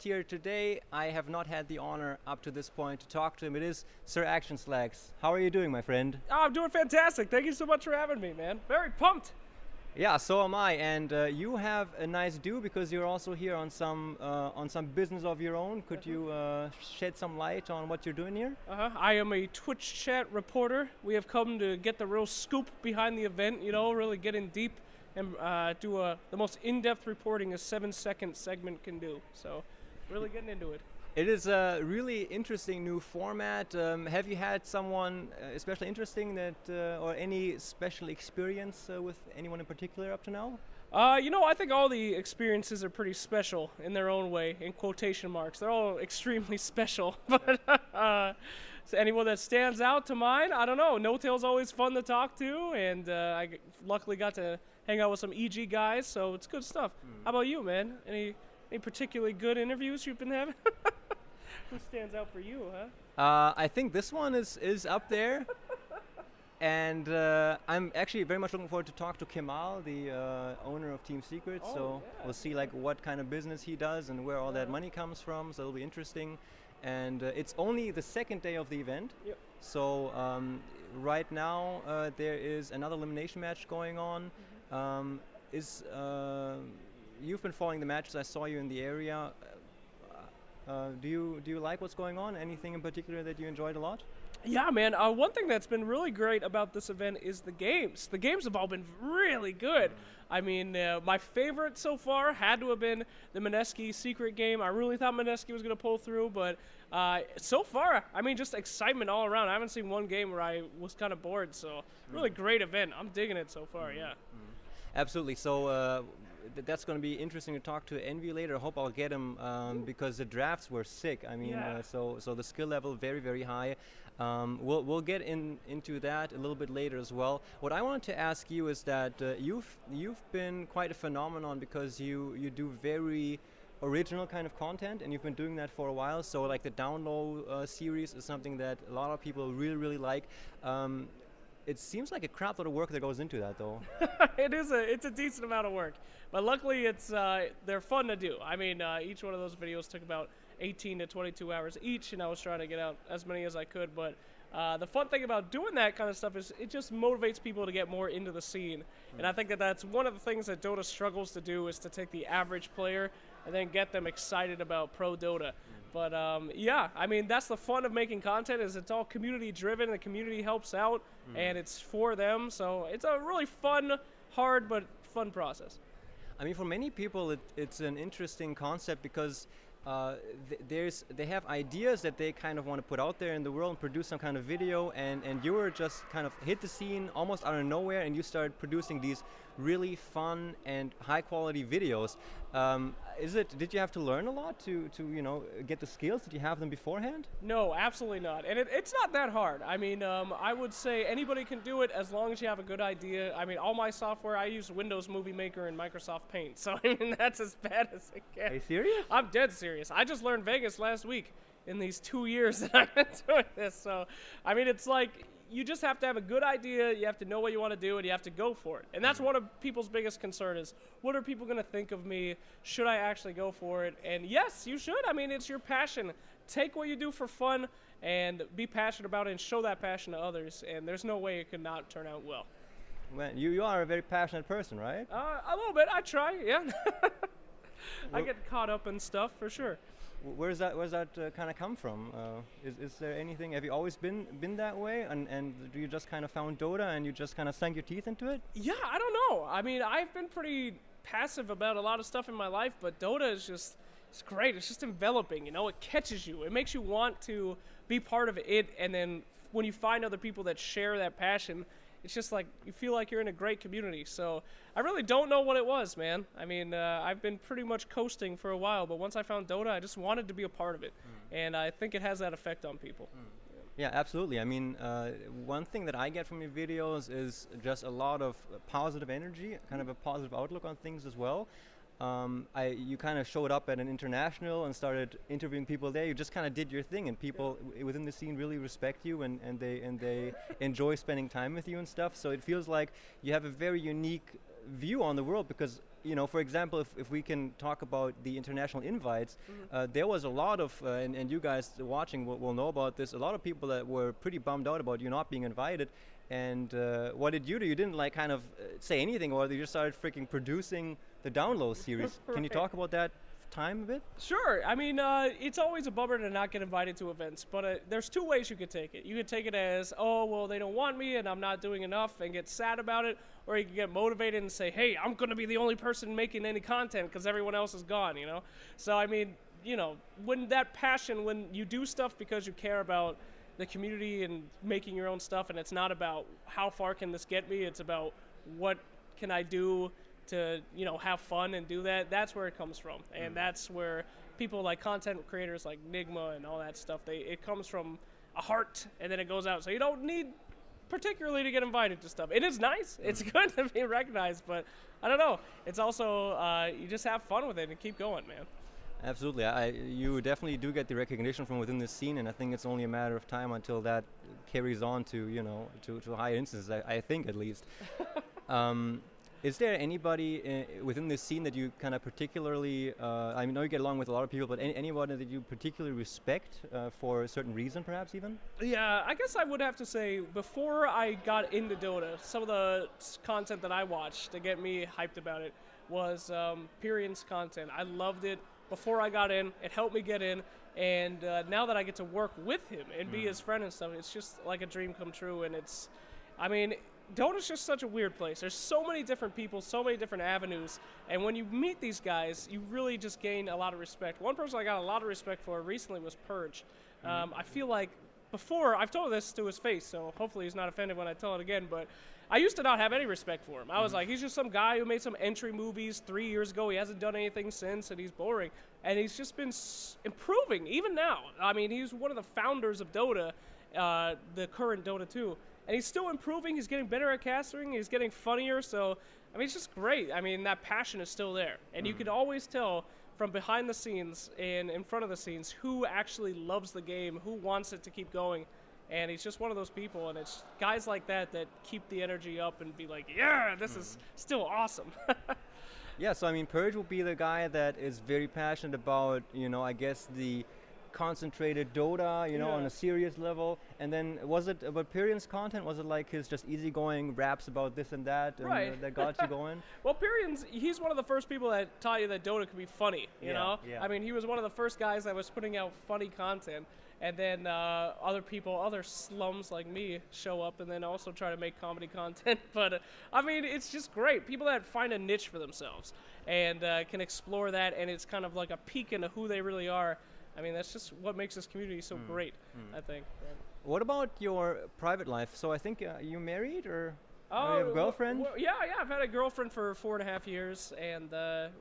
Here today. I have not had the honor up to this point to talk to him. It is Sir Action Slacks. How are you doing, my friend? Oh, I'm doing fantastic. Thank you so much for having me, man. Very pumped. Yeah, so am I. And you have a nice do because you're also here on some business of your own. Could you shed some light on what you're doing here? I am a Twitch chat reporter. We have come to get the real scoop behind the event, really get in deep and do the most in-depth reporting a 7-second segment can do. So, really getting into it. It is a really interesting new format. Have you had someone especially interesting or any special experience with anyone in particular up to now? I think all the experiences are pretty special in their own way, in quotation marks. They're all extremely special. But so anyone that stands out to mind, I don't know. No Tail's always fun to talk to, and I luckily got to hang out with some EG guys, so it's good stuff. How about you, man? Any particularly good interviews you've been having? Who stands out for you, huh? I think this one is up there. And I'm actually very much looking forward to talk to Kemal, the owner of Team Secret. Oh, so yeah. we'll see what kind of business he does and where all that money comes from. So it'll be interesting. And it's only the second day of the event. Yep. So right now there is another elimination match going on. You've been following the matches. I saw you in the area. Do you like what's going on? Anything in particular that you enjoyed a lot? Yeah, man. One thing that's been really great about this event is the games. The games have all been really good. I mean, my favorite so far had to have been the Mineski secret game. I really thought Mineski was going to pull through, but so far, I mean, just excitement all around. I haven't seen one game where I was kind of bored, so really great event. I'm digging it so far, yeah. Absolutely. So that's going to be interesting to talk to Envy later. I hope I'll get him because the drafts were sick. I mean, Yeah. so the skill level very, very high. We'll get into that a little bit later as well. What I wanted to ask you is that you've been quite a phenomenon because you do very original kind of content, and you've been doing that for a while. So like the Down Low series is something that a lot of people really, really like. It seems like a crap load of work that goes into that, though. It's a decent amount of work, but luckily they're fun to do. I mean, each one of those videos took about 18 to 22 hours each, and I was trying to get out as many as I could. But the fun thing about doing that kind of stuff is it just motivates people to get more into the scene. And I think that's one of the things that Dota struggles to do is to take the average player and then get them excited about pro Dota. But yeah, I mean, that's the fun of making content is it's all community driven. The community helps out, and it's for them. So it's a really fun, hard, but fun process. I mean, for many people, it's an interesting concept because they have ideas that they kind of want to put out there in the world and produce some kind of video, and you were just kind of hit the scene almost out of nowhere, and you started producing these really fun and high quality videos. Did you have to learn a lot to get the skills? Did you have them beforehand? No, absolutely not. And it's not that hard. I mean, I would say anybody can do it as long as you have a good idea. I mean, all my software, I use Windows Movie Maker and Microsoft Paint. So, I mean, that's as bad as it gets. Are you serious? I'm dead serious. I just learned Vegas last week in these 2 years that I've been doing this. So, I mean, it's like you just have to have a good idea, you have to know what you want to do, and you have to go for it. And that's one of people's biggest concern is, what are people going to think of me? Should I actually go for it? And yes, you should. I mean, it's your passion. Take what you do for fun and be passionate about it and show that passion to others. And there's no way it could not turn out well. Well, you are a very passionate person, right? A little bit. I try, yeah. I get caught up in stuff, for sure. Where's that kind of come from? Is there anything? Have you always been that way, and do you just kind of found Dota and you just kind of sank your teeth into it? Yeah, I don't know. I mean, I've been pretty passive about a lot of stuff in my life, but Dota is it's great. It's just enveloping. It catches you. It makes you want to be part of it, and then when you find other people that share that passion, it's just like you feel like you're in a great community. So I really don't know what it was, man. I mean, I've been pretty much coasting for a while, but once I found Dota, I just wanted to be a part of it. And I think it has that effect on people. Yeah, absolutely. I mean, one thing that I get from your videos is just a lot of positive energy, kind of a positive outlook on things as well. You kind of showed up at an international and started interviewing people there. You just kind of did your thing, and people within the scene really respect you, and they enjoy spending time with you and stuff. So it feels like you have a very unique view on the world because for example, if we can talk about the international invites, there was a lot of, and you guys watching will know about this, a lot of people that were pretty bummed out about you not being invited. And what did you do? You didn't like kind of say anything, or you just started freaking producing the download series. Can you talk about that time a bit? Sure. I mean, it's always a bummer to not get invited to events, but there's two ways you could take it. You could take it as, oh, well, they don't want me and I'm not doing enough, and get sad about it, or you can get motivated and say, hey, I'm going to be the only person making any content because everyone else is gone, So, I mean, when that passion, when you do stuff because you care about the community and making your own stuff, and it's not about how far can this get me, it's about what can I do to have fun and do that. That's where it comes from, and that's where people like content creators like Nigma and all that stuff, it comes from a heart, and then it goes out. So you don't need particularly to get invited to stuff. It is nice, it's good to be recognized, but I don't know, it's also you just have fun with it and keep going, man. Absolutely. You definitely do get the recognition from within the scene, and I think it's only a matter of time until that carries on to to higher instances, I think, at least. Is there anybody within this scene that you kind of particularly, I know you get along with a lot of people, but anybody that you particularly respect for a certain reason, perhaps even? Yeah, I guess I would have to say, before I got into Dota, some of the content that I watched to get me hyped about it was Pyrian's content. I loved it before I got in. It helped me get in, and now that I get to work with him and be his friend and stuff, it's just like a dream come true. And Dota's just such a weird place. There's so many different people, so many different avenues, and when you meet these guys, you really just gain a lot of respect. One person I got a lot of respect for recently was Purge. I feel like before, I've told this to his face, so hopefully he's not offended when I tell it again, but I used to not have any respect for him. I was like, he's just some guy who made some entry movies 3 years ago. He hasn't done anything since, and he's boring. And he's just been improving, even now. I mean, he's one of the founders of Dota, the current Dota 2. And he's still improving. He's getting better at casting. He's getting funnier. So, I mean, it's just great. I mean, that passion is still there. And you could always tell from behind the scenes and in front of the scenes who actually loves the game, who wants it to keep going. And he's just one of those people. And it's guys like that that keep the energy up and be like, yeah, this is still awesome. Yeah, so I mean, Purge will be the guy that is very passionate about, I guess the concentrated Dota, on a serious level. And then was it about Pyrian's content? Was it like his just easygoing raps about this and that, and that got you going? Well, he's one of the first people that taught you that Dota could be funny, you know? Yeah. I mean, he was one of the first guys that was putting out funny content. And then other slums like me show up and then also try to make comedy content. But, I mean, it's just great. People that find a niche for themselves and can explore that, and it's kind of like a peek into who they really are. I mean, that's just what makes this community so great, I think. What about your private life? So I think you married, or you have a girlfriend? Yeah, I've had a girlfriend for 4.5 years, and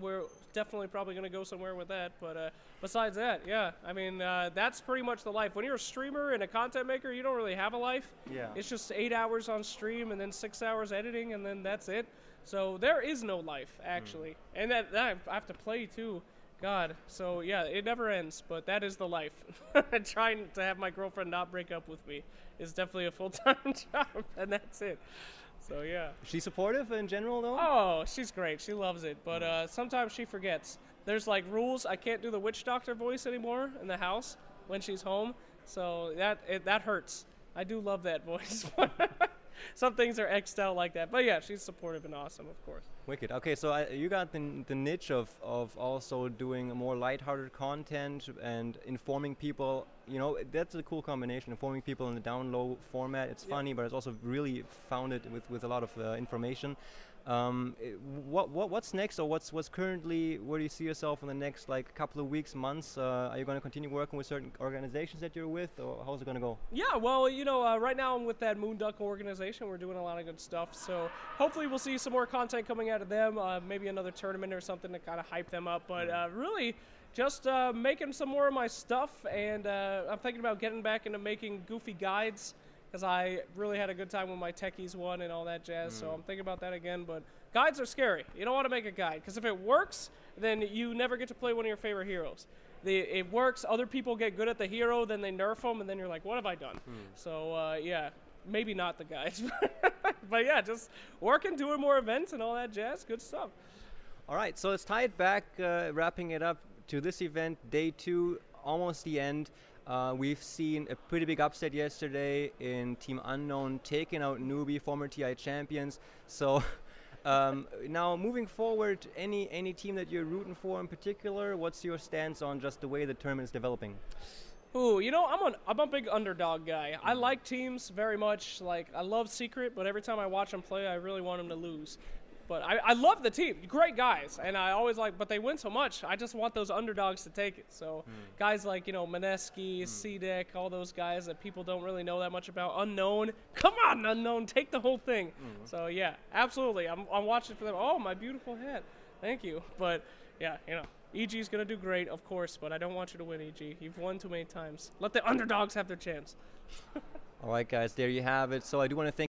we're definitely probably going to go somewhere with that. But besides that, yeah, I mean, that's pretty much the life. When you're a streamer and a content maker, you don't really have a life. Yeah. It's just 8 hours on stream and then 6 hours editing, and then that's it. So there is no life, actually. And that I have to play, too. God, so yeah, it never ends, but that is the life. Trying to have my girlfriend not break up with me is definitely a full-time job, and that's it. So yeah. She's supportive in general, though? Oh, she's great. She loves it, but sometimes she forgets. There's like rules. I can't do the witch doctor voice anymore in the house when she's home, so that hurts. I do love that voice. Some things are X'd out like that, but yeah, she's supportive and awesome, of course. Wicked. Okay, so you got the niche of also doing more lighthearted content and informing people. That's a cool combination. Informing people in the down low format. It's funny, but it's also really founded with a lot of information. What's next, or what's currently? Where do you see yourself in the next couple of weeks, months? Are you going to continue working with certain organizations that you're with, or how's it going to go? Yeah, well, right now I'm with that Moonduck organization. We're doing a lot of good stuff, so hopefully we'll see some more content coming out of them. Maybe another tournament or something to kind of hype them up. But really, just making some more of my stuff, and I'm thinking about getting back into making goofy guides, because I really had a good time with my Techies one and all that jazz, so I'm thinking about that again. But guides are scary. You don't want to make a guide, because if it works, then you never get to play one of your favorite heroes. It works, other people get good at the hero, then they nerf them, and then you're like, what have I done? So, yeah, maybe not the guides. But yeah, just working, doing more events and all that jazz, good stuff. All right, so let's tie it back, wrapping it up to this event, day 2, almost the end. We've seen a pretty big upset yesterday in Team Unknown, taking out Newbie, former TI champions. So now moving forward, any team that you're rooting for in particular? What's your stance on just the way the tournament is developing? Ooh, you know, I'm a big underdog guy. I like teams very much. Like, I love Secret, but every time I watch them play, I really want them to lose. But I love the team. Great guys. And I always but they win so much. I just want those underdogs to take it. So guys like, you know, Mineski, C-Deck, all those guys that people don't really know that much about. Unknown. Come on, Unknown. Take the whole thing. So, yeah, absolutely. I'm watching for them. Oh, my beautiful hat. Thank you. But, yeah, you know, EG's going to do great, of course, but I don't want you to win, EG. You've won too many times. Let the underdogs have their chance. All right, guys, there you have it. So I do want to thank